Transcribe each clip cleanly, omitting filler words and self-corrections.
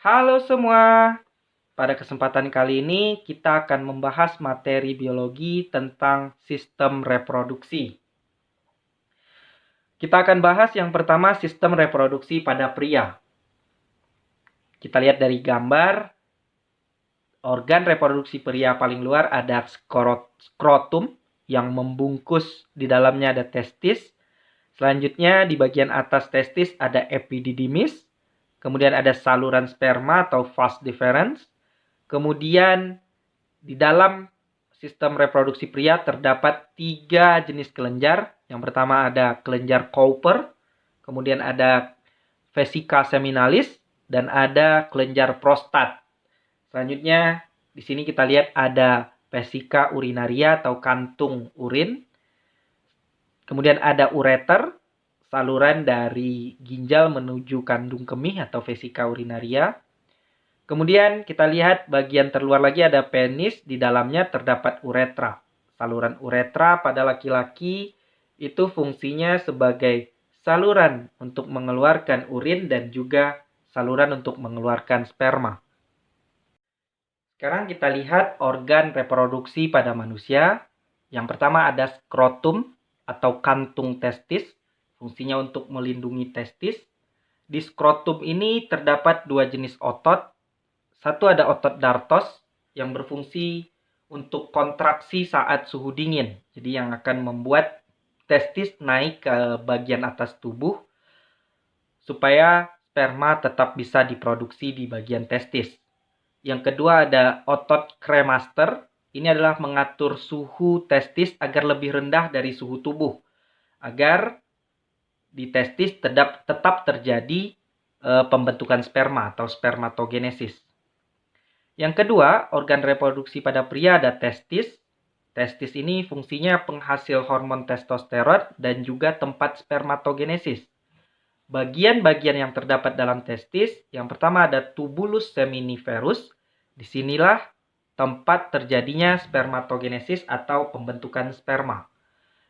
Halo semua, pada kesempatan kali ini kita akan membahas materi biologi tentang sistem reproduksi. Kita akan bahas yang pertama sistem reproduksi pada pria. Kita lihat dari gambar, organ reproduksi pria paling luar ada skrotum yang membungkus di dalamnya ada testis. Selanjutnya di bagian atas testis ada epididymis. Kemudian ada saluran sperma atau vas deferens. Kemudian di dalam sistem reproduksi pria terdapat 3 jenis kelenjar. Yang pertama ada kelenjar Cowper, kemudian ada vesica seminalis, dan ada kelenjar prostat. Selanjutnya di sini kita lihat ada vesica urinaria atau kantung urin. Kemudian ada ureter, saluran dari ginjal menuju kandung kemih atau vesica urinaria. Kemudian kita lihat bagian terluar lagi ada penis, di dalamnya terdapat uretra. Saluran uretra pada laki-laki itu fungsinya sebagai saluran untuk mengeluarkan urin dan juga saluran untuk mengeluarkan sperma. Sekarang kita lihat organ reproduksi pada manusia. Yang pertama ada skrotum atau kantung testis, fungsinya untuk melindungi testis. Di skrotum ini terdapat 2 jenis otot. Satu ada otot dartos yang berfungsi untuk kontraksi saat suhu dingin. Jadi yang akan membuat testis naik ke bagian atas tubuh supaya sperma tetap bisa diproduksi di bagian testis. Yang kedua ada otot kremaster. Ini adalah mengatur suhu testis agar lebih rendah dari suhu tubuh. Agar di testis tetap terjadi pembentukan sperma atau spermatogenesis. Yang kedua, organ reproduksi pada pria ada testis. Testis ini fungsinya penghasil hormon testosteron dan juga tempat spermatogenesis. Bagian-bagian yang terdapat dalam testis, yang pertama ada tubulus seminiferus. Disinilah tempat terjadinya spermatogenesis atau pembentukan sperma.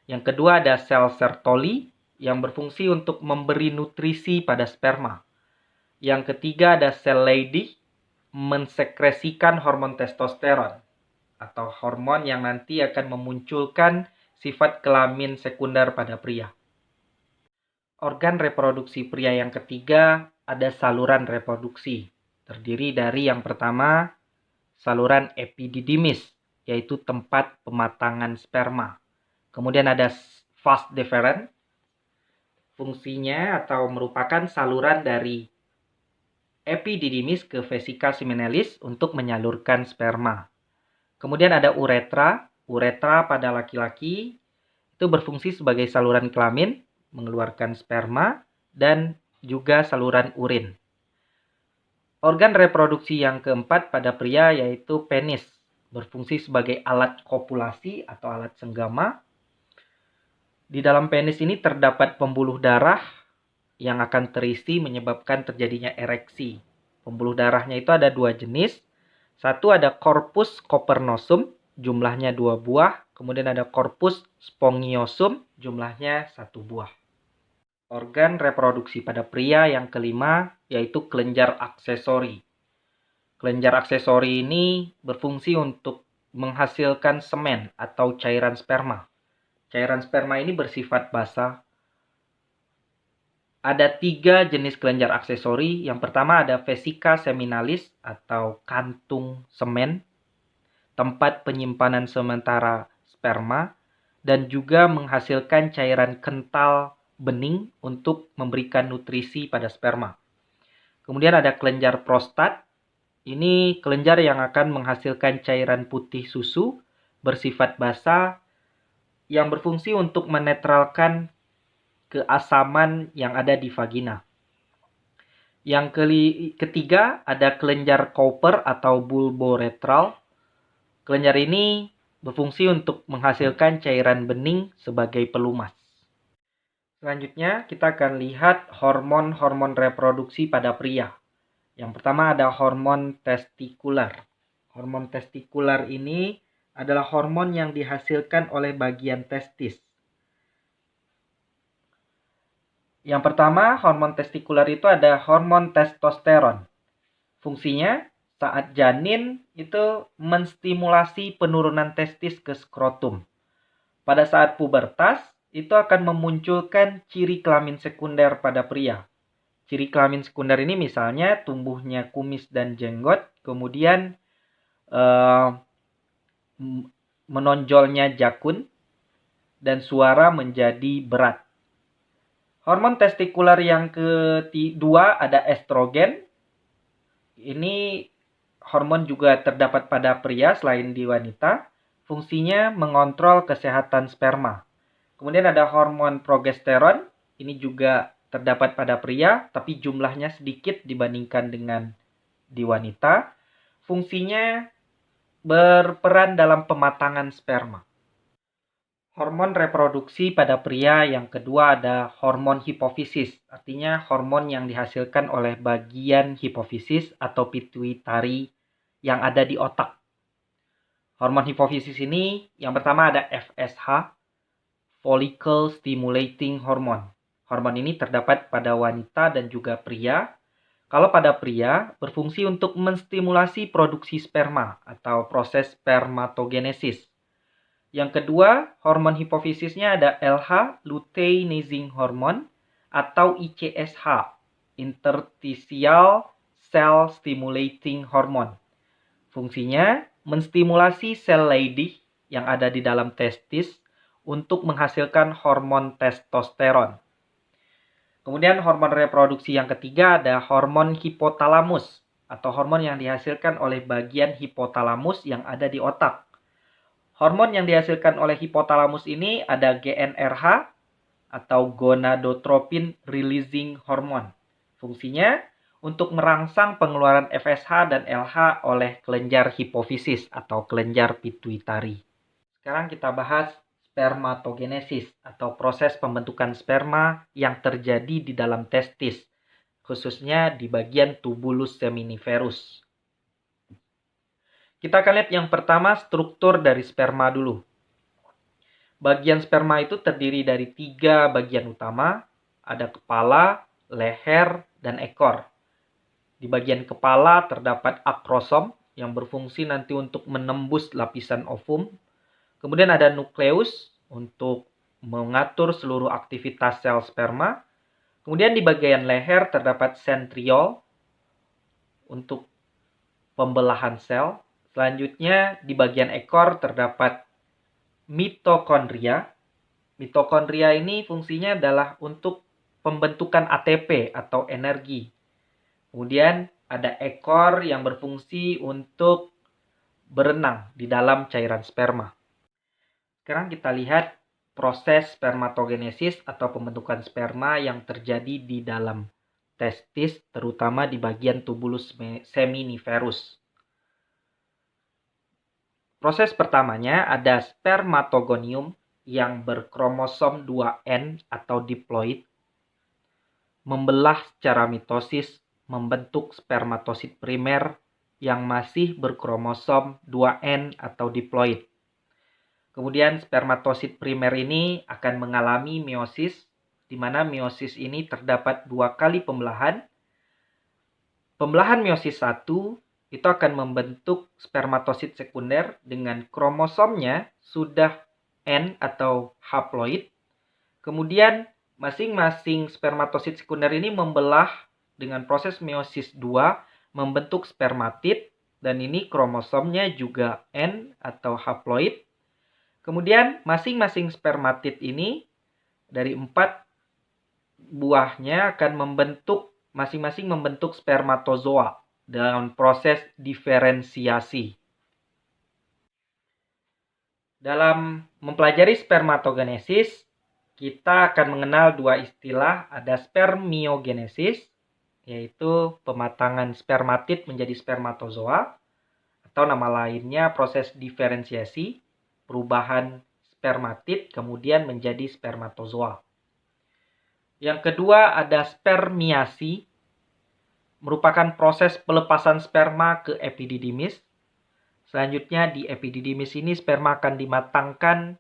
Yang kedua ada sel Sertoli yang berfungsi untuk memberi nutrisi pada sperma. Yang ketiga ada sel Leydig mensekresikan hormon testosteron atau hormon yang nanti akan memunculkan sifat kelamin sekunder pada pria. Organ reproduksi pria yang ketiga ada saluran reproduksi. Terdiri dari yang pertama saluran epididymis, yaitu tempat pematangan sperma. Kemudian ada vas deferens, fungsinya atau merupakan saluran dari epididymis ke vesica seminalis untuk menyalurkan sperma. Kemudian ada uretra. Uretra pada laki-laki itu berfungsi sebagai saluran kelamin, mengeluarkan sperma, dan juga saluran urin. Organ reproduksi yang keempat pada pria yaitu penis, berfungsi sebagai alat kopulasi atau alat senggama. Di dalam penis ini terdapat pembuluh darah yang akan terisi menyebabkan terjadinya ereksi. Pembuluh darahnya itu ada 2 jenis. Satu ada corpus cavernosum, jumlahnya 2 buah. Kemudian ada corpus spongiosum, jumlahnya 1 buah. Organ reproduksi pada pria yang kelima yaitu kelenjar aksesori. Kelenjar aksesori ini berfungsi untuk menghasilkan semen atau cairan sperma. Cairan sperma ini bersifat basah. Ada 3 jenis kelenjar aksesori. Yang pertama ada vesica seminalis atau kantung semen, tempat penyimpanan sementara sperma, dan juga menghasilkan cairan kental bening untuk memberikan nutrisi pada sperma. Kemudian ada kelenjar prostat. Ini kelenjar yang akan menghasilkan cairan putih susu bersifat basah yang berfungsi untuk menetralkan keasaman yang ada di vagina. Yang ketiga ada kelenjar Cowper atau bulboretral. Kelenjar ini berfungsi untuk menghasilkan cairan bening sebagai pelumas. Selanjutnya kita akan lihat hormon-hormon reproduksi pada pria. Yang pertama ada hormon testikular. Hormon testikular ini adalah hormon yang dihasilkan oleh bagian testis. Yang pertama, hormon testikular itu ada hormon testosteron. Fungsinya saat janin itu menstimulasi penurunan testis ke skrotum. Pada saat pubertas, itu akan memunculkan ciri kelamin sekunder pada pria. Ciri kelamin sekunder ini misalnya tumbuhnya kumis dan jenggot, kemudian menonjolnya jakun, dan suara menjadi berat. Hormon testikuler yang kedua ada estrogen. Ini hormon juga terdapat pada pria selain di wanita. Fungsinya mengontrol kesehatan sperma. Kemudian ada hormon progesteron. Ini juga terdapat pada pria, tapi jumlahnya sedikit dibandingkan dengan di wanita. Fungsinya berperan dalam pematangan sperma. Hormon reproduksi pada pria yang kedua ada hormon hipofisis, artinya hormon yang dihasilkan oleh bagian hipofisis atau pituitari yang ada di otak. Hormon hipofisis ini yang pertama ada FSH, Follicle Stimulating Hormone. Hormon ini terdapat pada wanita dan juga pria. Kalau pada pria, berfungsi untuk menstimulasi produksi sperma atau proses spermatogenesis. Yang kedua, hormon hipofisisnya ada LH, luteinizing hormone, atau ICSH, interstitial cell stimulating hormone. Fungsinya menstimulasi sel Leydig yang ada di dalam testis untuk menghasilkan hormon testosteron. Kemudian hormon reproduksi yang ketiga ada hormon hipotalamus, atau hormon yang dihasilkan oleh bagian hipotalamus yang ada di otak. Hormon yang dihasilkan oleh hipotalamus ini ada GnRH atau gonadotropin releasing hormone. Fungsinya untuk merangsang pengeluaran FSH dan LH oleh kelenjar hipofisis atau kelenjar pituitari. Sekarang kita bahas spermatogenesis atau proses pembentukan sperma yang terjadi di dalam testis, khususnya di bagian tubulus seminiferus. Kita akan lihat yang pertama struktur dari sperma dulu. Bagian sperma itu terdiri dari 3 bagian utama. Ada kepala, leher, dan ekor. Di bagian kepala terdapat akrosom yang berfungsi nanti untuk menembus lapisan ovum. Kemudian ada nukleus untuk mengatur seluruh aktivitas sel sperma. Kemudian di bagian leher terdapat sentriol untuk pembelahan sel. Selanjutnya, di bagian ekor terdapat mitokondria. Mitokondria ini fungsinya adalah untuk pembentukan ATP atau energi. Kemudian ada ekor yang berfungsi untuk berenang di dalam cairan sperma. Sekarang kita lihat proses spermatogenesis atau pembentukan sperma yang terjadi di dalam testis, terutama di bagian tubulus seminiferus. Proses pertamanya ada spermatogonium yang berkromosom 2N atau diploid, membelah secara mitosis membentuk spermatosit primer yang masih berkromosom 2N atau diploid. Kemudian spermatosit primer ini akan mengalami meiosis, di mana meiosis ini terdapat 2 kali pembelahan. Pembelahan meiosis 1 itu akan membentuk spermatosit sekunder dengan kromosomnya sudah N atau haploid. Kemudian masing-masing spermatosit sekunder ini membelah dengan proses meiosis 2 membentuk spermatid, dan ini kromosomnya juga N atau haploid. Kemudian masing-masing spermatid ini dari 4 buahnya akan masing-masing membentuk spermatozoa dalam proses diferensiasi. Dalam mempelajari spermatogenesis, kita akan mengenal 2 istilah, ada spermiogenesis, yaitu pematangan spermatid menjadi spermatozoa, atau nama lainnya proses diferensiasi, perubahan spermatid kemudian menjadi spermatozoa. Yang kedua ada spermiasi, merupakan proses pelepasan sperma ke epididymis. Selanjutnya di epididymis ini sperma akan dimatangkan,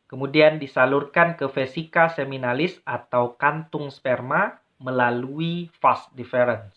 kemudian disalurkan ke vesika seminalis atau kantung sperma melalui vas deferens.